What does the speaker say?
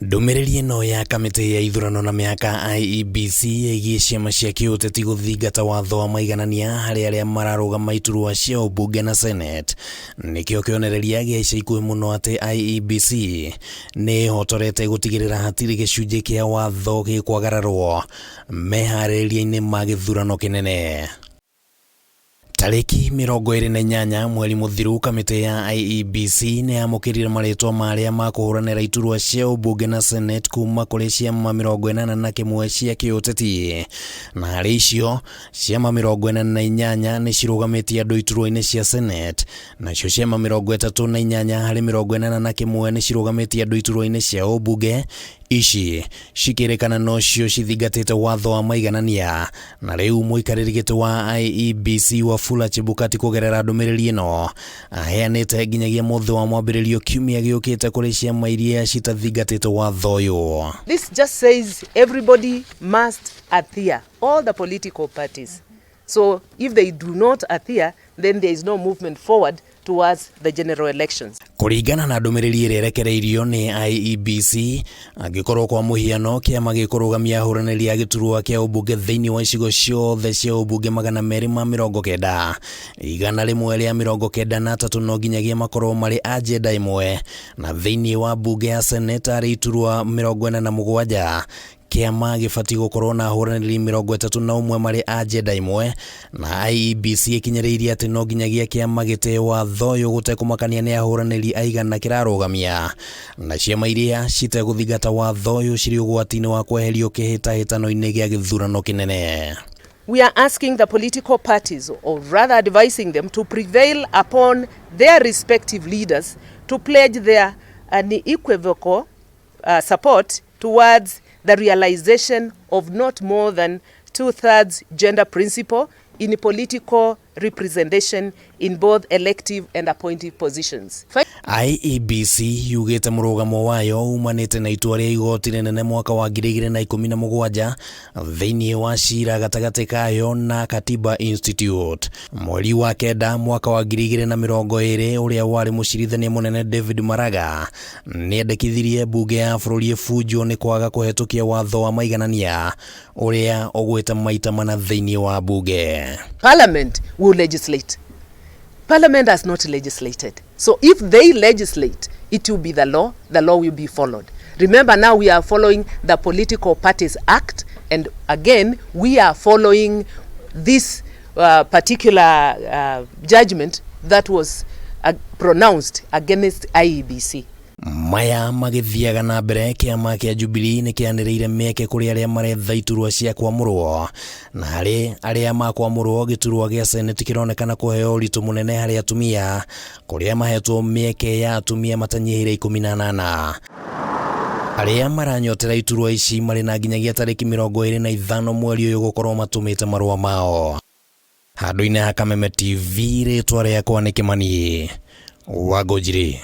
Ndũmĩrĩri ĩno ya kamĩtĩ ya ithurano na mĩhaka IEBC ĩgiĩ ciama cia kiuteti gũthingata watho wa maiganania harĩ arĩa mararũgama iturwa cia umbunge na senate nĩkĩo kĩonereria gĩa ica ikuhĩ mũno atĩ IEBC nĩ ĩhotorete gũtigĩrĩra hatirĩ gĩcunjĩ kĩa watho gĩkwagararwo meharĩrĩria-inĩ ma gĩthurano kĩnene. Tariki 28 mweri muthiru kamĩtĩ ya IEBC nĩ yamũkĩrire maritwa ma arĩa makuhũranĩra iturwa cia umbunge na senate kuma kũrĩ ciama 41 cia kiuteti, na harĩ icio ciama 48 nĩ cirũgamĩtie andũ iturwa-inĩ cia senate, nacio ciama 38 harĩ 41 nĩ cirũgamĩtie andũ iturwa-inĩ cia umbunge. Ici cikĩrĩkana nocio cithingatĩte watho wa maiganania, na rĩu mũikarĩri gĩtĩ wa IEBC Wafula Chebukati kũgerera ndũmĩrĩri ĩno aheanĩte nginyagia mũthĩ wa mwambiririo kiumia giukite kũrĩ ciama iria citathingatĩte watho ũyũ. This just says everybody must adhere, all the political parties. So if they do not adhere, then there is no movement forward towards the general elections. Kũringana na ndũmĩrĩri ĩrĩa ĩrekereirio nĩ IEBC, angĩkorwo kwa mũhiano kĩama gĩkũrũgamia ahũranĩri a gĩturwa kĩa umbunge thĩinĩ wa icigo ciothe cia umbunge 290, igana rĩmwe rĩa 93 no nginyagia makorwo marĩ agenda ĩmwe, na thĩinĩ wa mbunge ya senate arĩ iturwa 47, kiama gĩbatiĩ gũkorwo na ahũranĩri 31 marĩ agenda ĩmwe, na IEBC ĩkinyĩrĩirie atĩ no nginyagia kiama gĩtee watho ũyũ gũtekũmakania nĩ ahũranĩri aigana kĩrarũgamia, na ciama iria citegũthingata watho ũyũ cirĩ ũgwati-inĩ wa kweherio kĩhĩtahĩtano-inĩ gĩa gĩthurano kĩnene. We are asking the political parties, or rather advising them, to prevail upon their respective leaders to pledge their unequivocal support towards the realization of not more than 2/3 gender principle in political representation in both elective and appointive positions. IEBC yugĩte mũrũgamo wayo umanĩte na itua rĩa igoti rĩnene mwaka wa 2017 thĩinĩ wa cira gatagatĩ kayo na Katiba Institute. Mweri wa kenda mwaka wa 2020 ũrĩa warĩ mũcirithania mũnene David Maraga nĩendekithirie mbunge ya bũrũri ĩbunjwo nĩ kwaga kũhetũkia watho wa maiganania ũrĩa ũgwĩte maita mana thĩinĩ wa mbunge. Parliament will legislate. Parliament has not legislated. So if they legislate, it will be the law will be followed. Remember, now we are following the Political Parties Act, and again, we are following this particular judgment that was pronounced against IEBC. Maya magĩthiaga na mbere, kĩama kĩa Jubilee nĩ kĩanĩrĩire mĩeke kũrĩ arĩa maretha iturwa cia kwamũrwo, na harĩ arĩa makwamũrwo gĩturwa gĩa senate kĩronekana kũheo ũritũ mũnene harĩ atumia, kũrĩa mahetwo mĩeke ya atumia matanyihĩire 18. Arĩa maranyotera iturwa ici marĩ na nginyagia tariki 25 mweri ũyũ gũkorwo matũmĩte marũa mao. Handũ-inĩ ha Kameme TV, rĩtwa rĩakwa nĩ Kimani wa Gojiri.